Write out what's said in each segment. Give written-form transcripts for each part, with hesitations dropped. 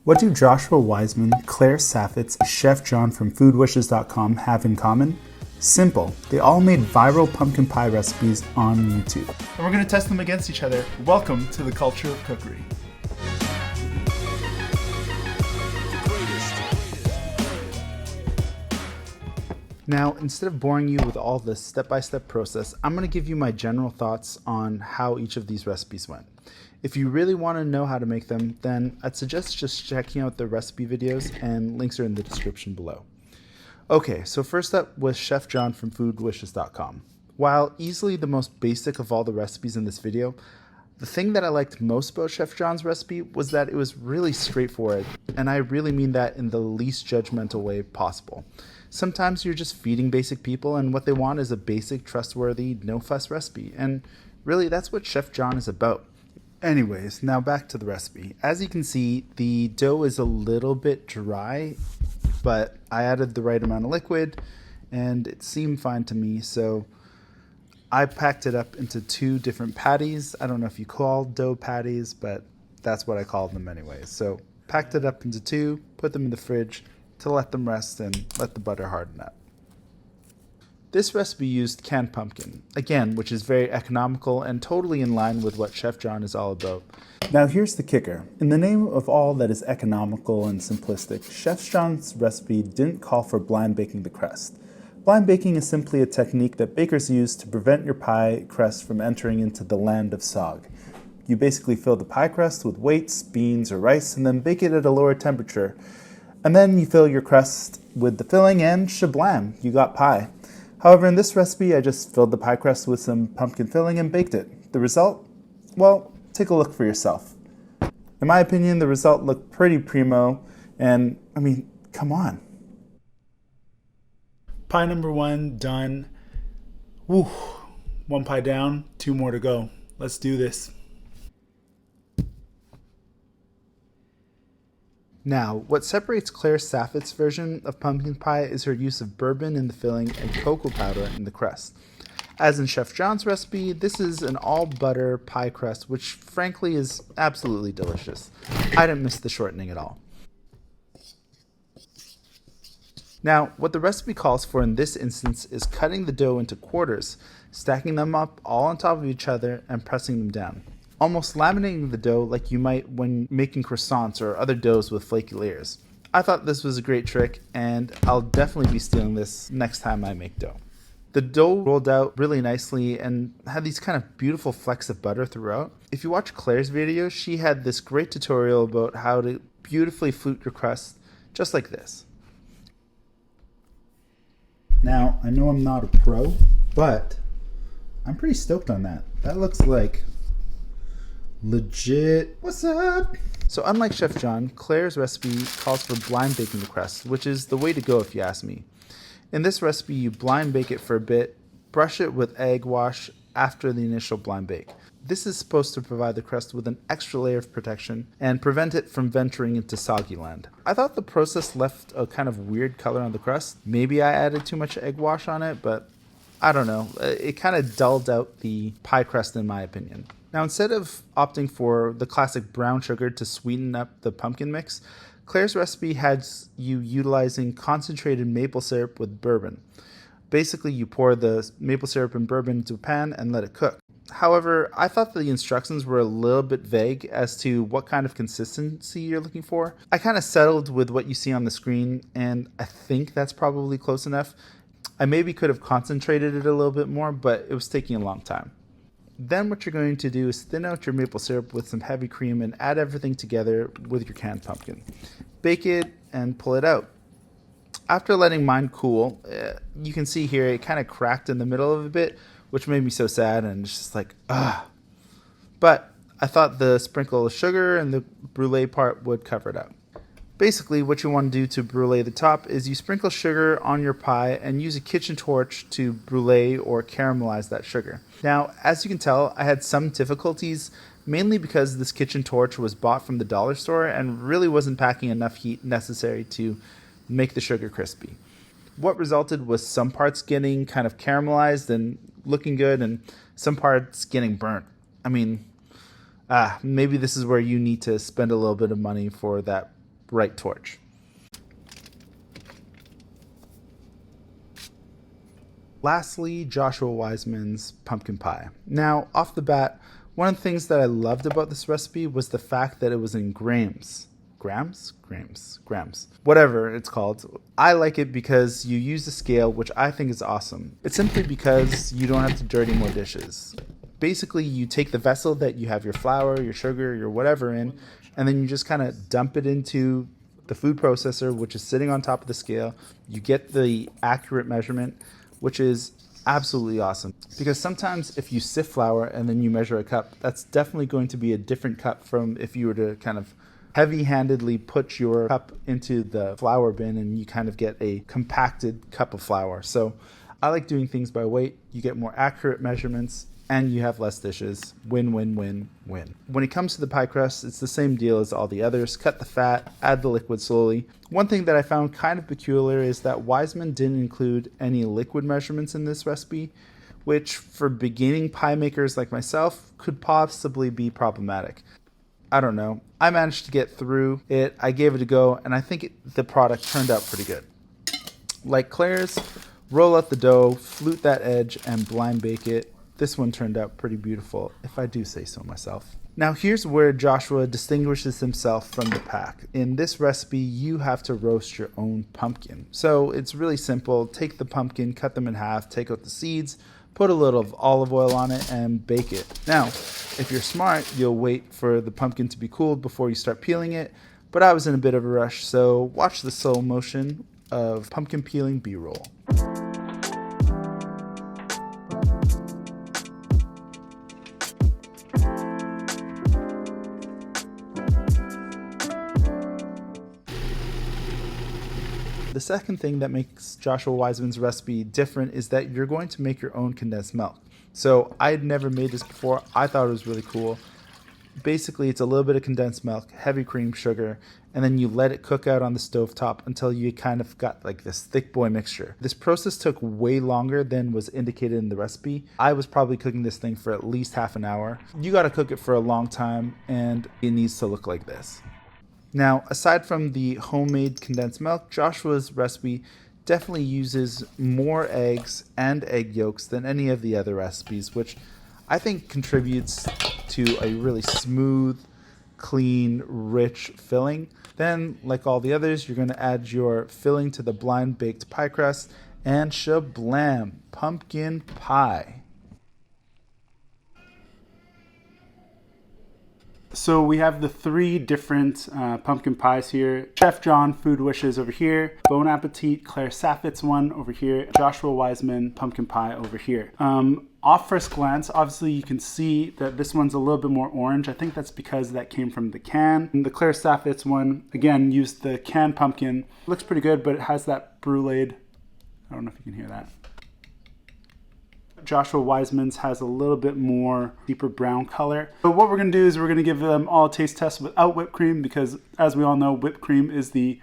What do Joshua Weissman, Claire Saffitz, and Chef John from Foodwishes.com have in common? Simple. They all made viral pumpkin pie recipes on YouTube. And we're going to test them against each other. Welcome to the culture of cookery. Now, instead of boring you with all the step-by-step process, I'm going to give you my general thoughts on how each of these recipes went. If you really want to know how to make them, then I'd suggest just checking out the recipe videos, and links are in the description below. Okay, so first up was Chef John from Foodwishes.com. While easily the most basic of all the recipes in this video, the thing that I liked most about Chef John's recipe was that it was really straightforward, and I really mean that in the least judgmental way possible. Sometimes you're just feeding basic people, and what they want is a basic, trustworthy, no-fuss recipe, and really that's what Chef John is about. Anyways, now back to the recipe. As you can see, the dough is a little bit dry, but I added the right amount of liquid, and it seemed fine to me, so I packed it up into two different patties. I don't know if you call dough patties, but that's what I call them anyways. So packed it up into two, put them in the fridge to let them rest and let the butter harden up. This recipe used canned pumpkin, again, which is very economical and totally in line with what Chef John is all about. Now here's the kicker. In the name of all that is economical and simplistic, Chef John's recipe didn't call for blind baking the crust. Blind baking is simply a technique that bakers use to prevent your pie crust from entering into the land of sog. You basically fill the pie crust with weights, beans, or rice, and then bake it at a lower temperature. And then you fill your crust with the filling and shablam, you got pie. However, in this recipe, I just filled the pie crust with some pumpkin filling and baked it. The result? Well, take a look for yourself. In my opinion, the result looked pretty primo, and I mean, come on. Pie number one done. Woo. One pie down, two more to go. Let's do this. Now, what separates Claire Saffitz' version of pumpkin pie is her use of bourbon in the filling and cocoa powder in the crust. As in Chef John's recipe, this is an all-butter pie crust, which frankly is absolutely delicious. I didn't miss the shortening at all. Now, what the recipe calls for in this instance is cutting the dough into quarters, stacking them up all on top of each other, and pressing them down. Almost laminating the dough like you might when making croissants or other doughs with flaky layers. I thought this was a great trick, and I'll definitely be stealing this next time I make dough. The dough rolled out really nicely and had these kind of beautiful flecks of butter throughout. If you watch Claire's video, she had this great tutorial about how to beautifully flute your crust just like this. Now, I know I'm not a pro, but I'm pretty stoked on that. That looks like legit. What's up? So unlike Chef John, Claire's recipe calls for blind baking the crust, which is the way to go if you ask me. In this recipe, you blind bake it for a bit, brush it with egg wash after the initial blind bake. This is supposed to provide the crust with an extra layer of protection and prevent it from venturing into soggy land. I thought the process left a kind of weird color on the crust. Maybe I added too much egg wash on it, but I don't know. It kind of dulled out the pie crust in my opinion. Now, instead of opting for the classic brown sugar to sweeten up the pumpkin mix, Claire's recipe had you utilizing concentrated maple syrup with bourbon. Basically, you pour the maple syrup and bourbon into a pan and let it cook. However, I thought the instructions were a little bit vague as to what kind of consistency you're looking for. I kind of settled with what you see on the screen, and I think that's probably close enough. I maybe could have concentrated it a little bit more, but it was taking a long time. Then what you're going to do is thin out your maple syrup with some heavy cream and add everything together with your canned pumpkin. Bake it and pull it out. After letting mine cool, you can see here it kind of cracked in the middle of a bit, which made me so sad, and it's just like, ugh. But I thought the sprinkle of sugar and the brulee part would cover it up. Basically, what you want to do to brulee the top is you sprinkle sugar on your pie and use a kitchen torch to brulee or caramelize that sugar. Now, as you can tell, I had some difficulties, mainly because this kitchen torch was bought from the dollar store and really wasn't packing enough heat necessary to make the sugar crispy. What resulted was some parts getting kind of caramelized and looking good, and some parts getting burnt. I mean, maybe this is where you need to spend a little bit of money for that bright torch. Lastly, Joshua Weissman's pumpkin pie. Now, off the bat, one of the things that I loved about this recipe was the fact that it was in grams. Grams? Grams. Whatever it's called. I like it because you use a scale, which I think is awesome. It's simply because you don't have to dirty more dishes. Basically, you take the vessel that you have your flour, your sugar, your whatever in, and then you just kind of dump it into the food processor, which is sitting on top of the scale. You get the accurate measurement, which is absolutely awesome. Because sometimes if you sift flour and then you measure a cup, that's definitely going to be a different cup from if you were to kind of heavy-handedly put your cup into the flour bin and you kind of get a compacted cup of flour. So I like doing things by weight. You get more accurate measurements and you have less dishes. Win, win, win, win. When it comes to the pie crust, it's the same deal as all the others. Cut the fat, add the liquid slowly. One thing that I found kind of peculiar is that Weissman didn't include any liquid measurements in this recipe, which for beginning pie makers like myself could possibly be problematic. I don't know. I managed to get through it. I gave it a go, and I think the product turned out pretty good. Like Claire's, roll out the dough, flute that edge, and blind bake it. This one turned out pretty beautiful, if I do say so myself. Now here's where Joshua distinguishes himself from the pack. In this recipe, you have to roast your own pumpkin. So it's really simple. Take the pumpkin, cut them in half, take out the seeds, put a little of olive oil on it, and bake it. Now, if you're smart, you'll wait for the pumpkin to be cooled before you start peeling it, but I was in a bit of a rush, so watch the slow motion of pumpkin peeling B-roll. The second thing that makes Joshua Weissman's recipe different is that you're going to make your own condensed milk. So I had never made this before. I thought it was really cool. Basically, it's a little bit of condensed milk, heavy cream, sugar, and then you let it cook out on the stovetop until you kind of got like this thick boy mixture. This process took way longer than was indicated in the recipe. I was probably cooking this thing for at least half an hour. You got to cook it for a long time, and it needs to look like this. Now, aside from the homemade condensed milk, Joshua's recipe definitely uses more eggs and egg yolks than any of the other recipes, which I think contributes to a really smooth, clean, rich filling. Then, like all the others, you're going to add your filling to the blind baked pie crust, and shablam, pumpkin pie. So we have the three different pumpkin pies here. Chef John Foodwishes over here, Bon Appetit Claire Saffitz one over here, Joshua Weissman pumpkin pie over here. Off first glance, obviously you can see that this one's a little bit more orange. I think that's because that came from the can. And the Claire Saffitz one, again, used the canned pumpkin. Looks pretty good, but it has that bruleed. I don't know if you can hear that. Joshua Weissman's has a little bit more deeper brown color. But what we're going to do is we're going to give them all a taste test without whipped cream, because as we all know, whipped cream is the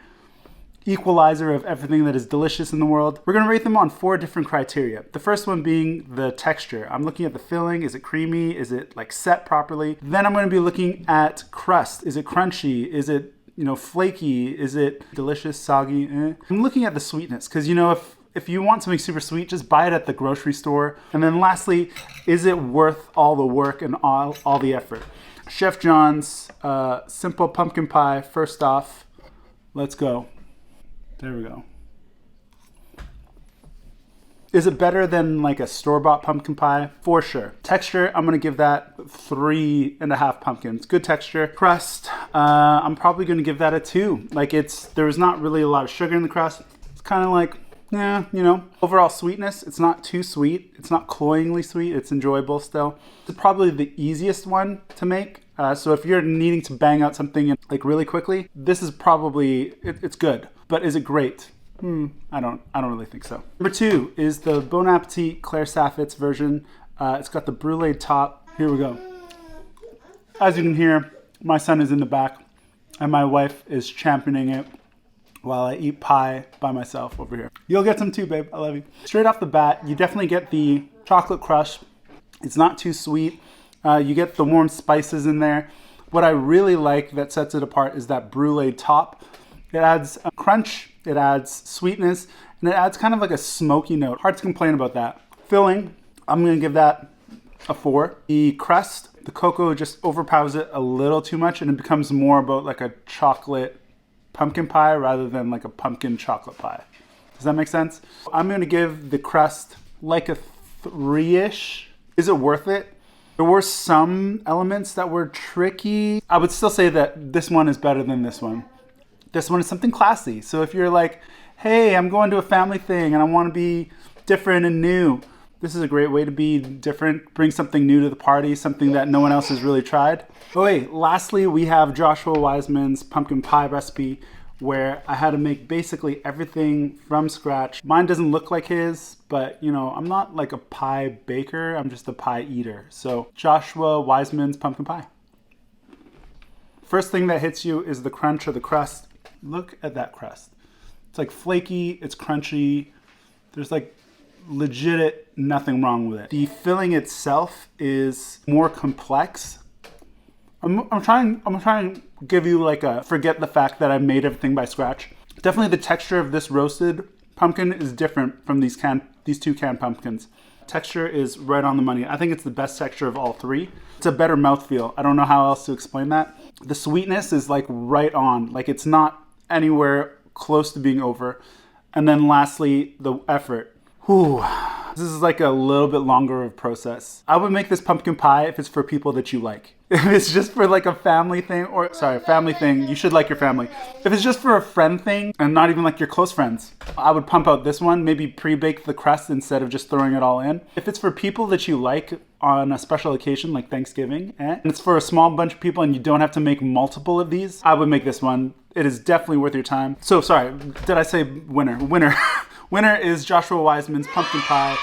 equalizer of everything that is delicious in the world. We're going to rate them on 4 different criteria. The first one being the texture. I'm looking at the filling. Is it creamy? Is it like set properly? Then I'm going to be looking at crust. Is it crunchy? Is it, flaky? Is it delicious, soggy? I'm looking at the sweetness, because if you want something super sweet, just buy it at the grocery store. And then lastly, is it worth all the work and all the effort? Chef John's simple pumpkin pie, first off. Let's go. There we go. Is it better than like a store-bought pumpkin pie? For sure. Texture, I'm gonna give that 3.5 pumpkins. Good texture. Crust, I'm probably gonna give that a 2. There's not really a lot of sugar in the crust. It's kind of like, overall sweetness, it's not too sweet. It's not cloyingly sweet. It's enjoyable still. It's probably the easiest one to make. So if you're needing to bang out something like really quickly, this is probably, it's good. But is it great? I don't really think so. Number 2 is the Bon Appetit Claire Saffitz version. It's got the brulee top. Here we go. As you can hear, my son is in the back and my wife is championing it while I eat pie by myself over here. You'll get some too, babe. I love you. Straight off the bat, you definitely get the chocolate crush. It's not too sweet. You get the warm spices in there. What I really like that sets it apart is that brulee top. It adds a crunch, it adds sweetness, and it adds kind of like a smoky note. Hard to complain about that. Filling, I'm gonna give that a 4. The crust, the cocoa just overpowers it a little too much and it becomes more about like a chocolate pumpkin pie rather than like a pumpkin chocolate pie. Does that make sense? I'm gonna give the crust like a 3-ish. Is it worth it? There were some elements that were tricky. I would still say that this one is better than this one. This one is something classy. So if you're like, hey, I'm going to a family thing and I want to be different and new, this is a great way to be different. Bring something new to the party, something that no one else has really tried. Oh wait, lastly, we have Joshua Weissman's pumpkin pie recipe where I had to make basically everything from scratch. Mine doesn't look like his, but you know, I'm not like a pie baker, I'm just a pie eater. So Joshua Weissman's pumpkin pie. First thing that hits you is the crunch of the crust. Look at that crust. It's like flaky, it's crunchy. There's like legit nothing wrong with it. The filling itself is more complex. I'm trying to give you like a forget the fact that I made everything by scratch. Definitely the texture of this roasted pumpkin is different from these two canned pumpkins. Texture is right on the money. I think it's the best texture of all three. It's a better mouthfeel. I don't know how else to explain that. The sweetness is like right on. Like it's not anywhere close to being over. And then lastly, the effort. Whew. This is like a little bit longer of a process. I would make this pumpkin pie if it's for people that you like. If it's just for like a family thing, family thing, you should like your family. If it's just for a friend thing and not even like your close friends, I would pump out this one, maybe pre-bake the crust instead of just throwing it all in. If it's for people that you like on a special occasion like Thanksgiving, and it's for a small bunch of people and you don't have to make multiple of these, I would make this one. It is definitely worth your time. So sorry, did I say winner? Winner. Winner is Joshua Weissman's pumpkin pie.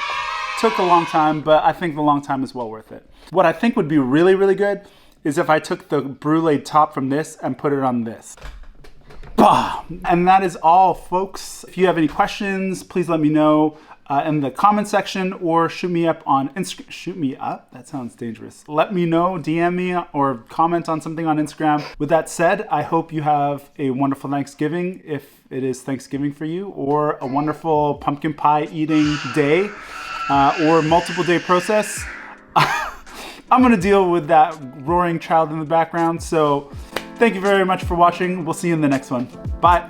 Took a long time, but I think the long time is well worth it. What I think would be really, really good is if I took the brulee top from this and put it on this. Bah! And that is all, folks. If you have any questions, please let me know in the comment section or shoot me up on Instagram. Shoot me up? That sounds dangerous. Let me know, DM me or comment on something on Instagram. With that said, I hope you have a wonderful Thanksgiving if it is Thanksgiving for you, or a wonderful pumpkin pie eating day or multiple day process. I'm gonna deal with that roaring child in the background. So thank you very much for watching. We'll see you in the next one. Bye.